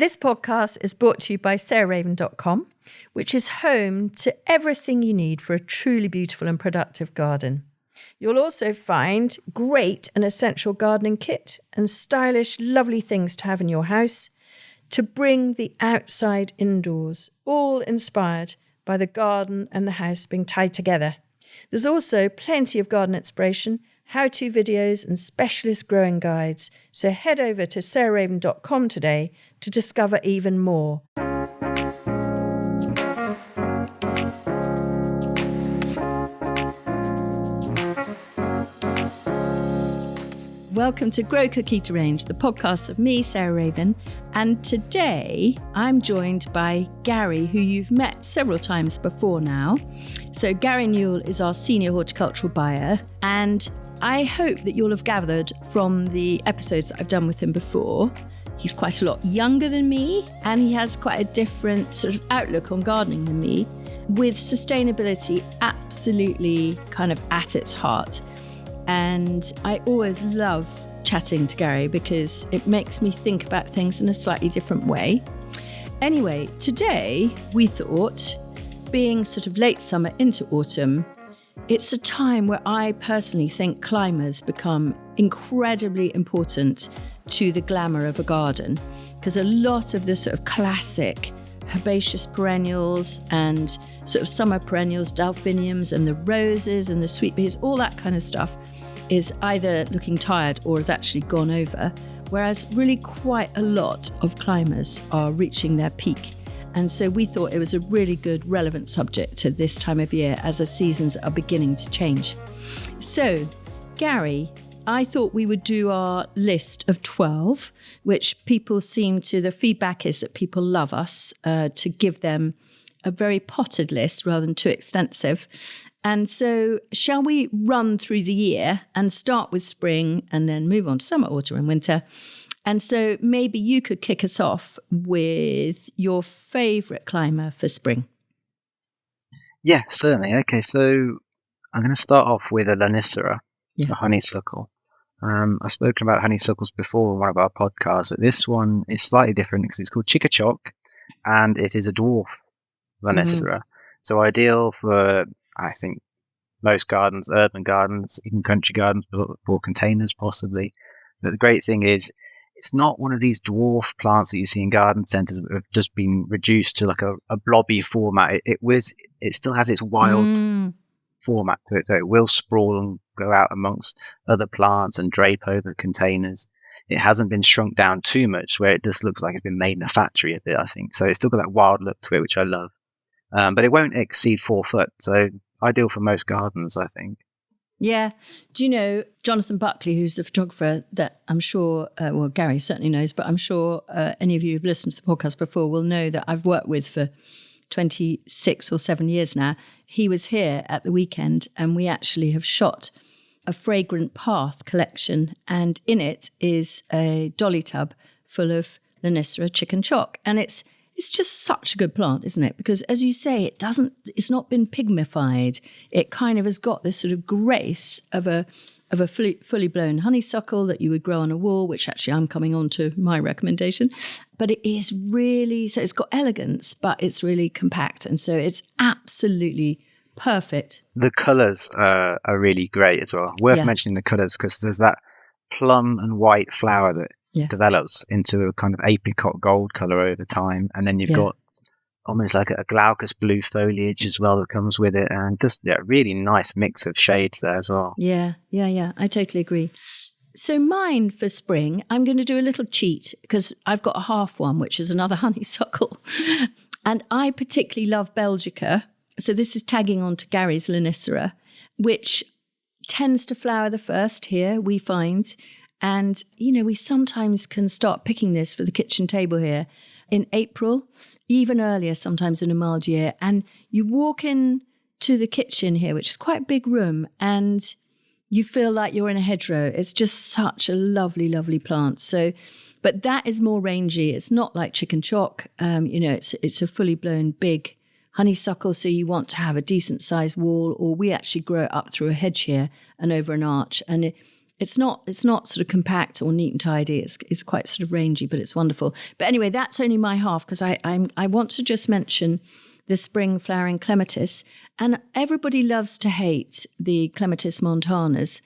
This podcast is brought to you by sarahraven.com, which is home to everything you need for a truly beautiful and productive garden. You'll also find great and essential gardening kit and stylish, lovely things to have in your house to bring the outside indoors, all inspired by the garden and the house being tied together. There's also plenty of garden inspiration, how-to videos and specialist growing guides. So head over to sarahraven.com today to discover even more. Welcome to Grow Cook Eat Arrange, the podcast of me, Sarah Raven. And today I'm joined by Gary, who you've met several times before now. So Gary Newell is our senior horticultural buyer, and I hope that you'll have gathered from the episodes that I've done with him before. He's quite a lot younger than me, and he has quite a different sort of outlook on gardening than me, with sustainability absolutely kind of at its heart. And I always love chatting to Gary because it makes me think about things in a slightly different way. Anyway, today we thought, being sort of late summer into autumn, it's a time where I personally think climbers become incredibly important to the glamour of a garden, because a lot of the sort of classic herbaceous perennials and sort of summer perennials, delphiniums and the roses and the sweet peas, all that kind of stuff is either looking tired or has actually gone over, whereas really quite a lot of climbers are reaching their peak. And so we thought it was a really good, relevant subject to this time of year as the seasons are beginning to change. So, Gary, I thought we would do our list of 12, which people seem to, the feedback is that people love us to give them a very potted list rather than too extensive. And so shall we run through the year and start with spring and then move on to summer, autumn and winter? And so maybe you could kick us off with your favourite climber for spring. Yeah, certainly. Okay, so I'm going to start off with a Lonicera, a honeysuckle. I've spoken about honeysuckles before in one of our podcasts, but this one is slightly different because it's called Chickachok, and it is a dwarf Lonicera. Mm-hmm. So ideal for, I think, most gardens, urban gardens, even country gardens, for containers possibly. But the great thing is, it's not one of these dwarf plants that you see in garden centres that have just been reduced to like a blobby format. It still has its wild format to it, so it will sprawl and go out amongst other plants and drape over containers. It hasn't been shrunk down too much, where it just looks like it's been made in a factory a bit, I think. So it's still got that wild look to it, which I love. But it won't exceed 4 foot, so ideal for most gardens, I think. Yeah. Do you know Jonathan Buckley, who's the photographer that I'm sure, well, Gary certainly knows, but I'm sure any of you who've listened to the podcast before will know that I've worked with for 26 or 7 years now. He was here at the weekend and we actually have shot a fragrant path collection, and in it is a dolly tub full of Lonicera Chickachok. And it's just such a good plant, isn't it? Because as you say, it's not been pygmified. It kind of has got this sort of grace of a fully blown honeysuckle that you would grow on a wall, which actually I'm coming on to my recommendation. But it is really, so it's got elegance, but it's really compact. And so it's absolutely perfect. The colours are really great as well. Worth mentioning the colours, because there's that plum and white flower that develops into a kind of apricot gold colour over time, and then you've got almost like a glaucous blue foliage as well that comes with it, and just a really nice mix of shades there as well. Yeah, I totally agree. So mine for spring, I'm going to do a little cheat because I've got a half one, which is another honeysuckle, and I particularly love Belgica. So this is tagging on to Gary's Lonicera, which tends to flower the first here, we find. And, you know, we sometimes can start picking this for the kitchen table here in April, even earlier, sometimes in a mild year. And you walk in to the kitchen here, which is quite a big room, and you feel like you're in a hedgerow. It's just such a lovely, lovely plant. So, but that is more rangy. It's not like Chickachok. It's a fully blown big honeysuckle. So you want to have a decent sized wall, or we actually grow it up through a hedge here and over an arch. And It's not sort of compact or neat and tidy. It's quite sort of rangy, but it's wonderful. But anyway, that's only my half, because I want to just mention the spring flowering clematis. And everybody loves to hate the clematis montanas,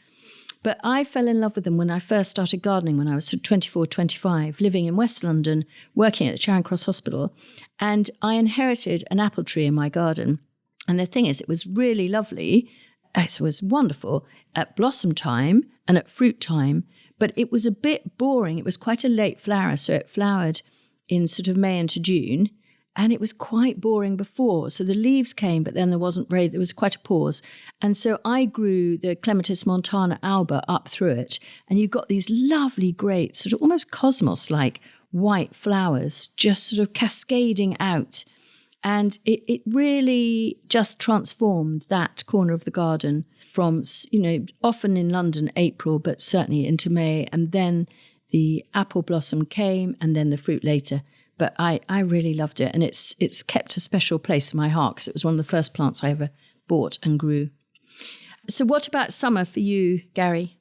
but I fell in love with them when I first started gardening when I was sort of 24, 25, living in West London, working at the Charing Cross Hospital. And I inherited an apple tree in my garden. And the thing is, it was really lovely. It was wonderful at blossom time and at fruit time, but it was a bit boring. It was quite a late flower, so it flowered in sort of May into June, and it was quite boring before. So the leaves came, but then there was quite a pause. And so I grew the Clematis montana alba up through it, and you got these lovely, great, sort of almost cosmos-like white flowers just sort of cascading out. And it really just transformed that corner of the garden from, often in London, April, but certainly into May. And then the apple blossom came and then the fruit later. But I really loved it. And it's kept a special place in my heart because it was one of the first plants I ever bought and grew. So what about summer for you, Gary?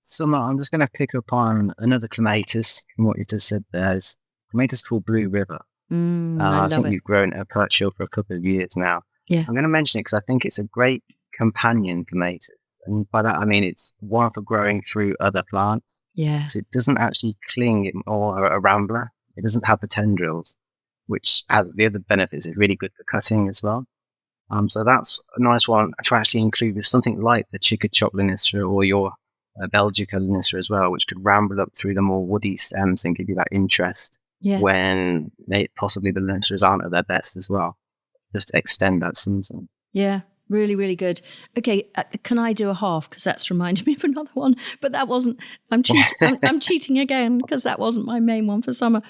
Summer, I'm just going to pick up on another clematis from what you just said there. It's clematis called Blue River. I think you've grown a perch for a couple of years now. Yeah. I'm going to mention it because I think it's a great companion clematis. And by that, I mean it's one for growing through other plants. Yeah. So it doesn't actually cling or a rambler. It doesn't have the tendrils, which has the other benefits. It's really good for cutting as well. So that's a nice one to actually include with something like the Chickachop Linacea or your Belgica Linacea as well, which could ramble up through the more woody stems and give you that interest. Yeah. When possibly the Linaceas aren't at their best as well, just to extend that season. Yeah, really, really good. Okay, can I do a half? Because that's reminded me of another one, but that wasn't. I'm cheating again because that wasn't my main one for summer.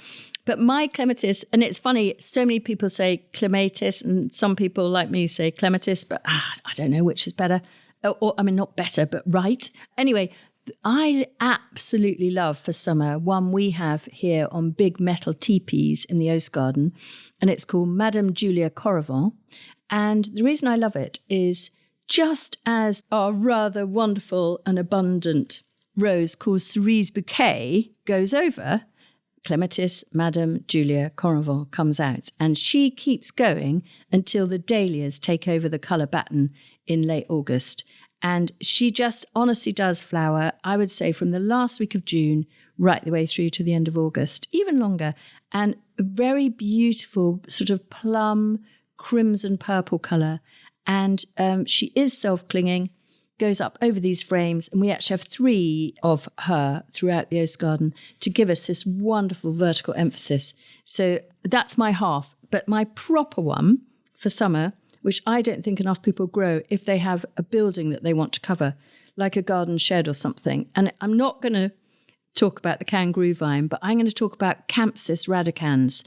But my clematis, and it's funny, so many people say clematis, and some people like me say clematis, but I don't know which is better. Or I mean, not better, but right. Anyway. I absolutely love for summer one we have here on big metal teepees in the Oast Garden, and it's called Madame Julia Coravant. And the reason I love it is just as our rather wonderful and abundant rose called Cerise Bouquet goes over, Clematis Madame Julia Coravant comes out, and she keeps going until the dahlias take over the colour baton in late August. And she just honestly does flower, I would say, from the last week of June right the way through to the end of August, even longer. And a very beautiful sort of plum, crimson purple colour. And she is self-clinging, goes up over these frames. And we actually have 3 of her throughout the Oast Garden to give us this wonderful vertical emphasis. So that's my half. But my proper one for summer, which I don't think enough people grow if they have a building that they want to cover, like a garden shed or something. And I'm not going to talk about the kangaroo vine, but I'm going to talk about Campsis radicans,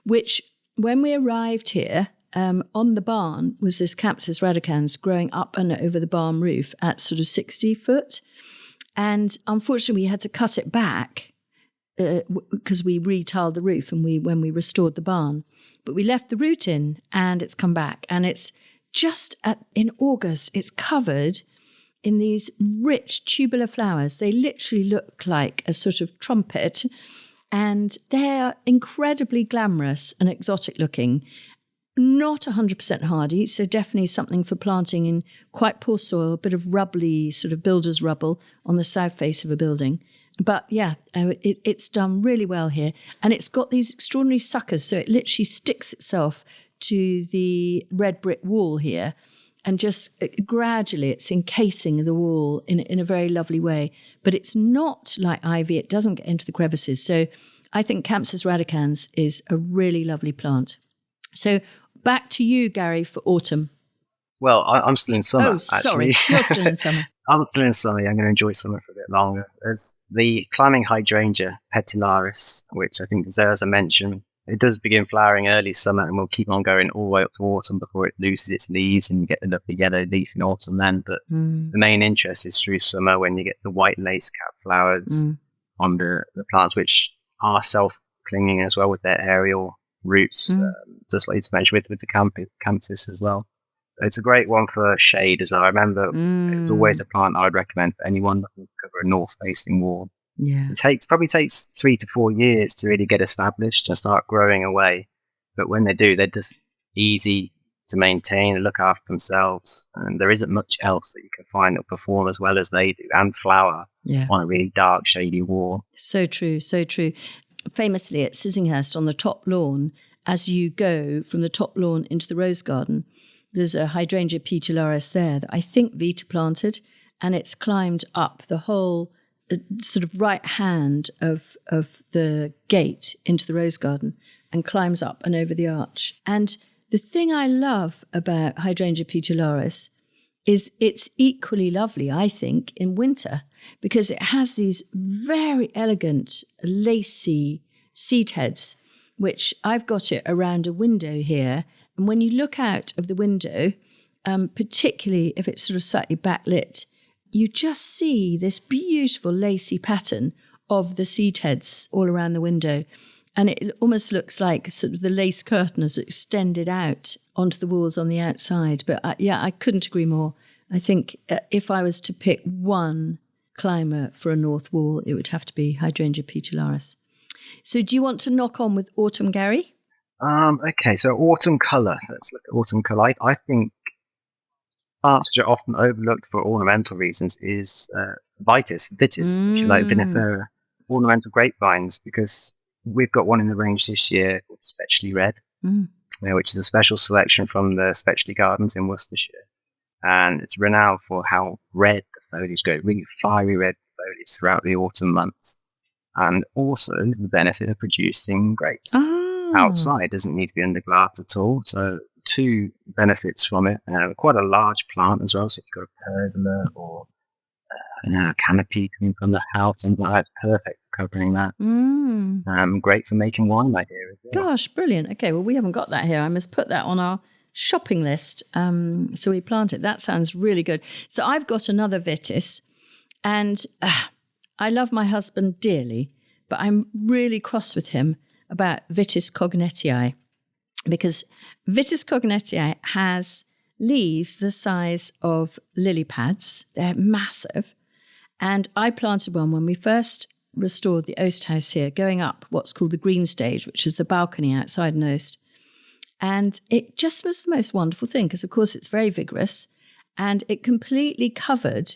which when we arrived here, on the barn was this Campsis radicans growing up and over the barn roof at sort of 60 foot. And unfortunately, we had to cut it back because we retiled the roof and when we restored the barn. But we left the root in and it's come back. And it's just in August, it's covered in these rich tubular flowers. They literally look like a sort of trumpet. And they're incredibly glamorous and exotic looking. Not 100% hardy, so definitely something for planting in quite poor soil, a bit of rubbly sort of builder's rubble on the south face of a building. But yeah, it's done really well here. And it's got these extraordinary suckers, so it literally sticks itself to the red brick wall here. And just gradually it's encasing the wall in a very lovely way. But it's not like ivy, it doesn't get into the crevices. So I think Campsis radicans is a really lovely plant. So back to you, Gary, for autumn. Well, I'm still in summer, Sorry, actually. you're still in summer. I'm still in summer. I'm going to enjoy summer for a bit longer. There's the climbing hydrangea, petilaris, which I think deserves a mention. It does begin flowering early summer and will keep on going all the way up to autumn before it loses its leaves and you get the lovely yellow leaf in autumn then. But the main interest is through summer when you get the white lace cap flowers on the plants, which are self-clinging as well with their aerial roots, just like you mentioned with the campus as well. it's a great one for shade as well. I remember it was always the plant I would recommend for anyone looking to cover a north-facing wall. Yeah. It probably takes 3 to 4 years to really get established and start growing away. But when they do, they're just easy to maintain and look after themselves. And there isn't much else that you can find that perform as well as they do and flower on a really dark, shady wall. So true, so true. Famously at Sissinghurst on the top lawn, as you go from the top lawn into the rose garden, there's a hydrangea petularis there that I think Vita planted, and it's climbed up the whole sort of right hand of the gate into the rose garden and climbs up and over the arch. And the thing I love about hydrangea petularis is it's equally lovely, I think, in winter, because it has these very elegant, lacy seed heads, which I've got it around a window here. And when you look out of the window, particularly if it's sort of slightly backlit, you just see this beautiful lacy pattern of the seed heads all around the window. And it almost looks like sort of the lace curtain is extended out onto the walls on the outside. But I couldn't agree more. I think if I was to pick one climber for a north wall, it would have to be hydrangea petularis. So do you want to knock on with autumn, Gary? Okay, so autumn colour. Let's look at autumn colour. I think plants which are often overlooked for ornamental reasons is Vitis, if you like, vinifera, ornamental grapevines, because we've got one in the range this year called Specially Red, which is a special selection from the Specially Gardens in Worcestershire. And it's renowned for how red the foliage goes, really fiery red foliage throughout the autumn months. And also the benefit of producing grapes outside. Doesn't need to be under glass at all. So 2 benefits from it. Quite a large plant as well. So if you've got a pergola or a canopy coming from the house, and that's perfect for covering that. Great for making wine, I hear. As well. Gosh, brilliant. Okay, well, we haven't got that here. I must put that on our shopping list. So we plant it. That sounds really good. So I've got another Vitis, and I love my husband dearly, but I'm really cross with him about Vitis Coignetiae, because Vitis Coignetiae has leaves the size of lily pads. They're massive. And I planted one when we first restored the Oast house here, going up what's called the green stage, which is the balcony outside an Oast. And it just was the most wonderful thing, because, of course, it's very vigorous, and it completely covered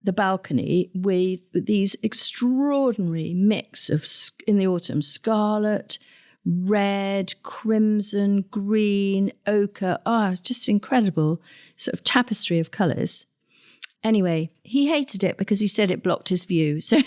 the balcony with these extraordinary mix of, in the autumn, scarlet, red, crimson, green, ochre. Just incredible sort of tapestry of colours. Anyway, he hated it because he said it blocked his view. So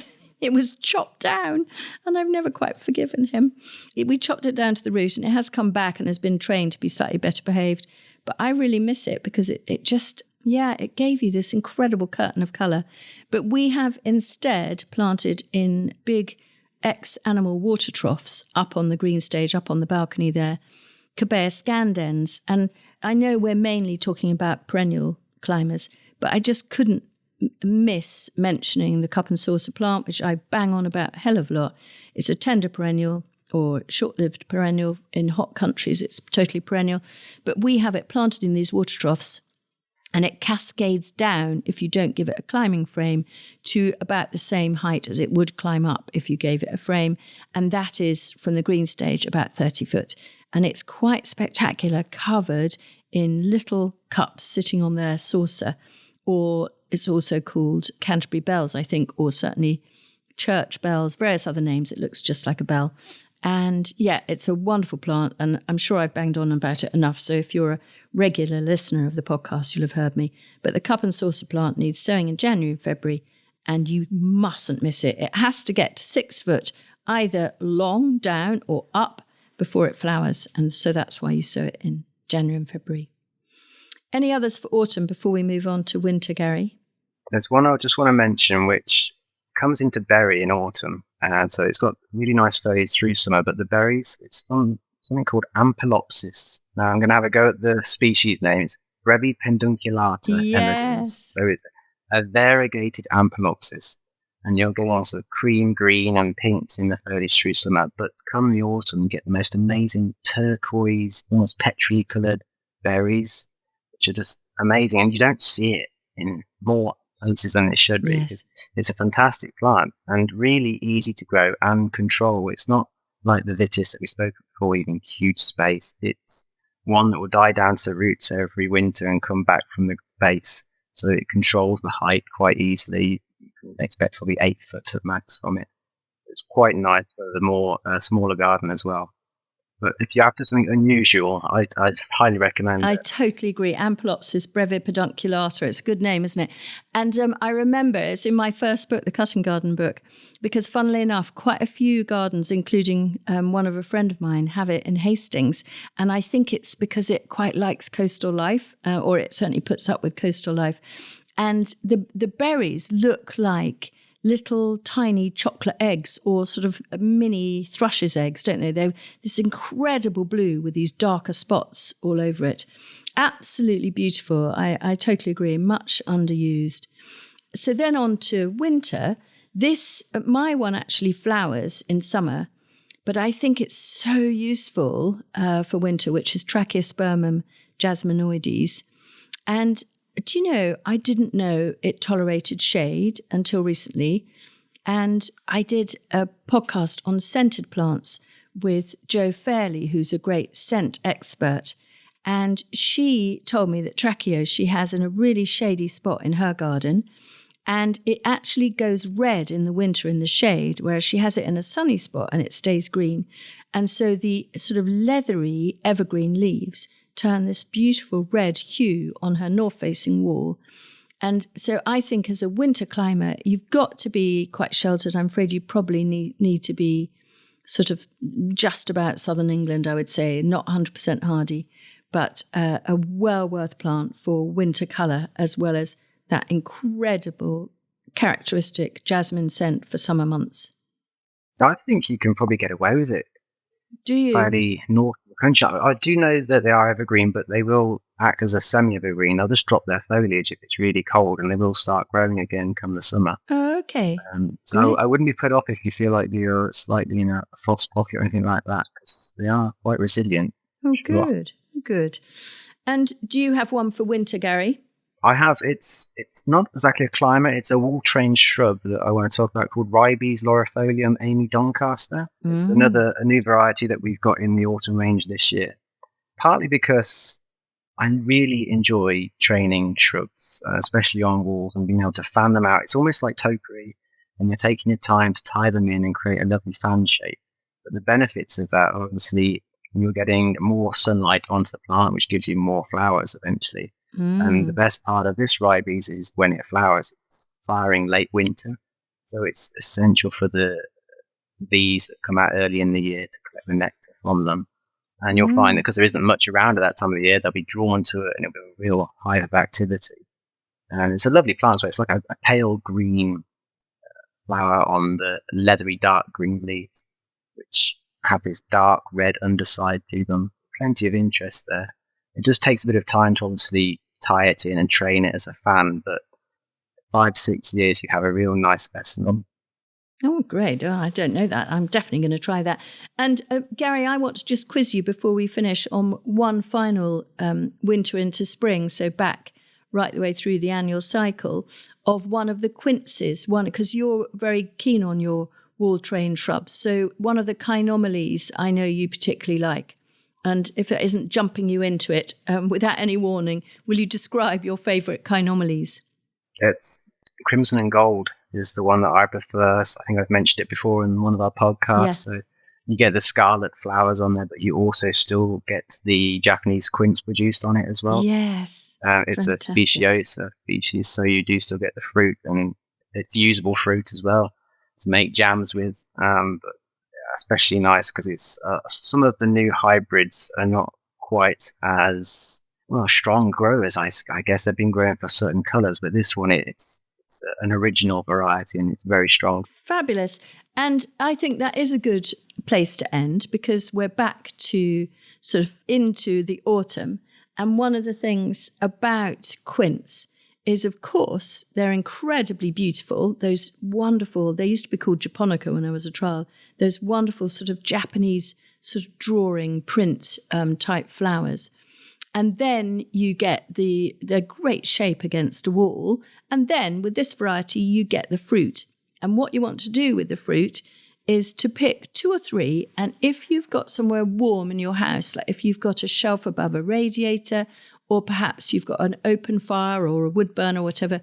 it was chopped down, and I've never quite forgiven him. We chopped it down to the root, and it has come back and has been trained to be slightly better behaved. But I really miss it because it just, it gave you this incredible curtain of colour. But we have instead planted in big ex-animal water troughs up on the green stage, up on the balcony there, Cobaea Scandens. And I know we're mainly talking about perennial climbers, but I just couldn't miss mentioning the cup and saucer plant, which I bang on about a hell of a lot. It's a tender perennial or short-lived perennial. In hot countries, it's totally perennial. But we have it planted in these water troughs, and it cascades down, if you don't give it a climbing frame, to about the same height as it would climb up if you gave it a frame. And that is, from the green stage, about 30 foot. And it's quite spectacular, covered in little cups sitting on their saucer. Or it's also called Canterbury bells, I think, or certainly church bells, various other names. It looks just like a bell. And it's a wonderful plant, and I'm sure I've banged on about it enough. So if you're a regular listener of the podcast, you'll have heard me. But the cup and saucer plant needs sowing in January and February, and you mustn't miss it. It has to get to 6 foot, either long down or up, before it flowers. And so that's why you sow it in January and February. Any others for autumn before we move on to winter, Gary? There's one I just want to mention, which comes into berry in autumn. And so it's got really nice foliage through summer, but the berries, it's on something called Ampelopsis. Now I'm going to have a go at the species name. It's Brevi pedunculata elegans. So it's a variegated Ampelopsis. And you'll go on sort of cream, green and pinks in the foliage through summer. But come the autumn, you get the most amazing turquoise, almost petrol coloured berries. which are just amazing. And you don't see it in more places than it should be. Yes. It's a fantastic plant and really easy to grow and control. It's not like the Vitis that we spoke before, even huge space. It's one that will die down to the roots every winter and come back from the base. So it controls the height quite easily. You can expect probably 8 foot at max from it. It's quite nice for the more smaller garden as well. But if you're after something unusual, I'd highly recommend it. I totally agree. Ampelopsis brevidunculata. It's a good name, isn't it? And I remember it's in my first book, the Cutting Garden book, because funnily enough, quite a few gardens, including one of a friend of mine, have it in Hastings. And I think it's because it quite likes coastal life, or it certainly puts up with coastal life. And the berries look like little tiny chocolate eggs or sort of mini thrush's eggs, don't they? They're this incredible blue with these darker spots all over it. Absolutely beautiful. I totally agree. Much underused. So then on to winter. My one actually flowers in summer, but I think it's so useful for winter, which is Tracheospermum jasminoides. And do you know, I didn't know it tolerated shade until recently. And I did a podcast on scented plants with Jo Fairley, who's a great scent expert. And she told me that Tracheos she has in a really shady spot in her garden. And it actually goes red in the winter in the shade, whereas she has it in a sunny spot and it stays green. And so the sort of leathery evergreen leaves turn this beautiful red hue on her north-facing wall. And so I think as a winter climate, you've got to be quite sheltered. I'm afraid you probably need to be sort of just about southern England, I would say, not 100% hardy, but a well worth plant for winter colour, as well as that incredible characteristic jasmine scent for summer months. I think you can probably get away with it. Do you? Fairly north of the country. I do know that they are evergreen, but they will act as a semi-evergreen. They'll just drop their foliage if it's really cold, and they will start growing again come the summer. Oh, okay. So I wouldn't be put off if you feel like you're slightly in a frost pocket or anything like that, because they are quite resilient. Oh, good, good. And do you have one for winter, Gary? I have. It's not exactly a climate. It's a wall-trained shrub that I want to talk about called Ribes laurifolium Amy Doncaster. It's a new variety that we've got in the autumn range this year. Partly because I really enjoy training shrubs, especially on walls, and being able to fan them out. It's almost like topiary, and you're taking your time to tie them in and create a lovely fan shape. But the benefits of that, obviously, you're getting more sunlight onto the plant, which gives you more flowers eventually. And the best part of this ribes is when it flowers, it's flowering late winter. So it's essential for the bees that come out early in the year to collect the nectar from them. And you'll find that because there isn't much around at that time of the year, they'll be drawn to it and it'll be a real hive of activity. And it's a lovely plant. So it's like a pale green flower on the leathery dark green leaves, which have this dark red underside to them. Plenty of interest there. It just takes a bit of time to obviously tie it in and train it as a fan, but 5-6 years you have a real nice specimen. Oh, great. Oh, I don't know that. I'm definitely going to try that. And Gary, I want to just quiz you before we finish on one final winter into spring, so back right the way through the annual cycle, of one of the quinces, because you're very keen on your wall-trained shrubs. So one of the Coignetiae I know you particularly like. And if it isn't jumping you into it, without any warning, will you describe your favourite Coignetiae? It's Crimson and Gold is the one that I prefer. I think I've mentioned it before in one of our podcasts. Yeah. So you get the scarlet flowers on there, but you also still get the Japanese quince produced on it as well. Yes. It's fantastic. A speciosa species, so you do still get the fruit, and it's usable fruit as well to make jams with. But especially nice because it's some of the new hybrids are not quite as strong growers. I guess they've been growing for certain colours, but this one it's an original variety and it's very strong. Fabulous. And I think that is a good place to end because we're back to sort of into the autumn. And one of the things about quince is, of course, they're incredibly beautiful. Those wonderful, they used to be called japonica when I was a child, those wonderful sort of Japanese sort of drawing print type flowers. And then you get the great shape against a wall. And then with this variety, you get the fruit. And what you want to do with the fruit is to pick 2 or 3. And if you've got somewhere warm in your house, like if you've got a shelf above a radiator, or perhaps you've got an open fire or a wood burner or whatever,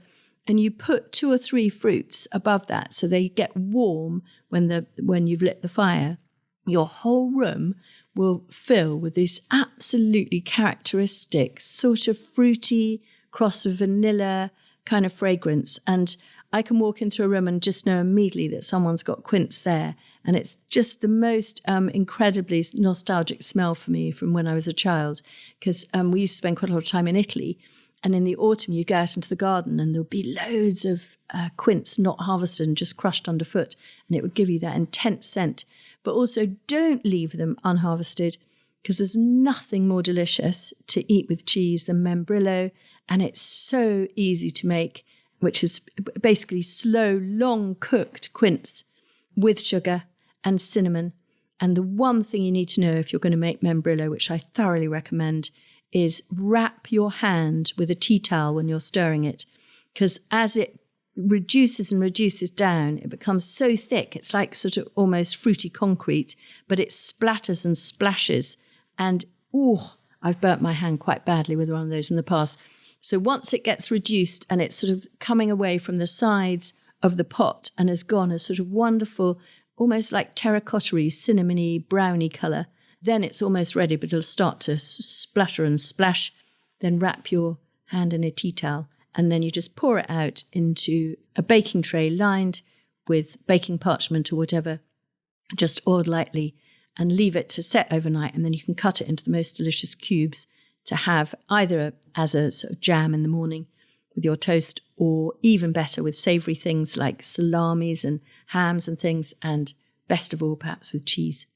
and you put 2 or 3 fruits above that so they get warm when you've lit the fire, your whole room will fill with this absolutely characteristic sort of fruity cross of vanilla kind of fragrance. And I can walk into a room and just know immediately that someone's got quince there. And it's just the most incredibly nostalgic smell for me from when I was a child, because we used to spend quite a lot of time in Italy. And in the autumn, you go out into the garden and there'll be loads of quince not harvested and just crushed underfoot. And it would give you that intense scent. But also don't leave them unharvested, because there's nothing more delicious to eat with cheese than membrillo. And it's so easy to make, which is basically slow, long cooked quince with sugar and cinnamon. And the one thing you need to know if you're going to make membrillo, which I thoroughly recommend, is wrap your hand with a tea towel when you're stirring it, because as it reduces and reduces down, it becomes so thick. It's like sort of almost fruity concrete, but it splatters and splashes. And, I've burnt my hand quite badly with one of those in the past. So once it gets reduced and it's sort of coming away from the sides of the pot and has gone a sort of wonderful, almost like terracotta-y, cinnamony, browny colour, then it's almost ready, but it'll start to splutter and splash. Then wrap your hand in a tea towel, and then you just pour it out into a baking tray lined with baking parchment or whatever, just oiled lightly, and leave it to set overnight. And then you can cut it into the most delicious cubes to have either as a sort of jam in the morning with your toast, or even better with savoury things like salamis and hams and things, and best of all, perhaps with cheese.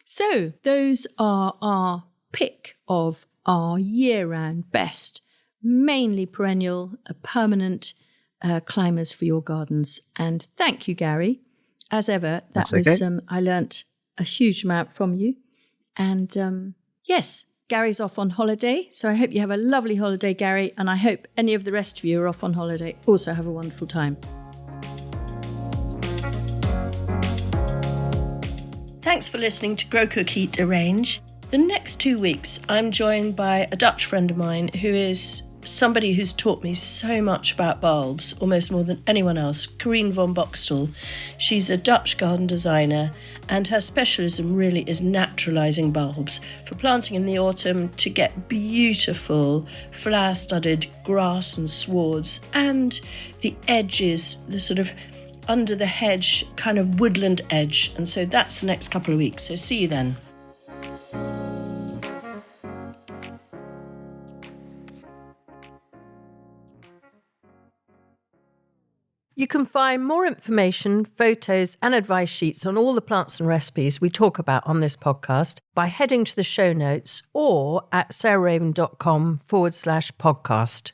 So those are our pick of our year-round best, mainly perennial, permanent climbers for your gardens. And thank you, Gary. As ever, that was okay. I learnt a huge amount from you. And yes, Gary's off on holiday. So I hope you have a lovely holiday, Gary. And I hope any of the rest of you are off on holiday also have a wonderful time. Thanks for listening to Grow, Cook, Eat, Arrange. The next 2 weeks, I'm joined by a Dutch friend of mine who is somebody who's taught me so much about bulbs, almost more than anyone else, Corine von Boxtel. She's a Dutch garden designer, and her specialism really is naturalising bulbs for planting in the autumn to get beautiful flower-studded grass and swards, and the edges, the sort of under the hedge kind of woodland edge. And so that's the next couple of weeks. So see you then. You can find more information, photos and advice sheets on all the plants and recipes we talk about on this podcast by heading to the show notes or at sarahraven.com/podcast.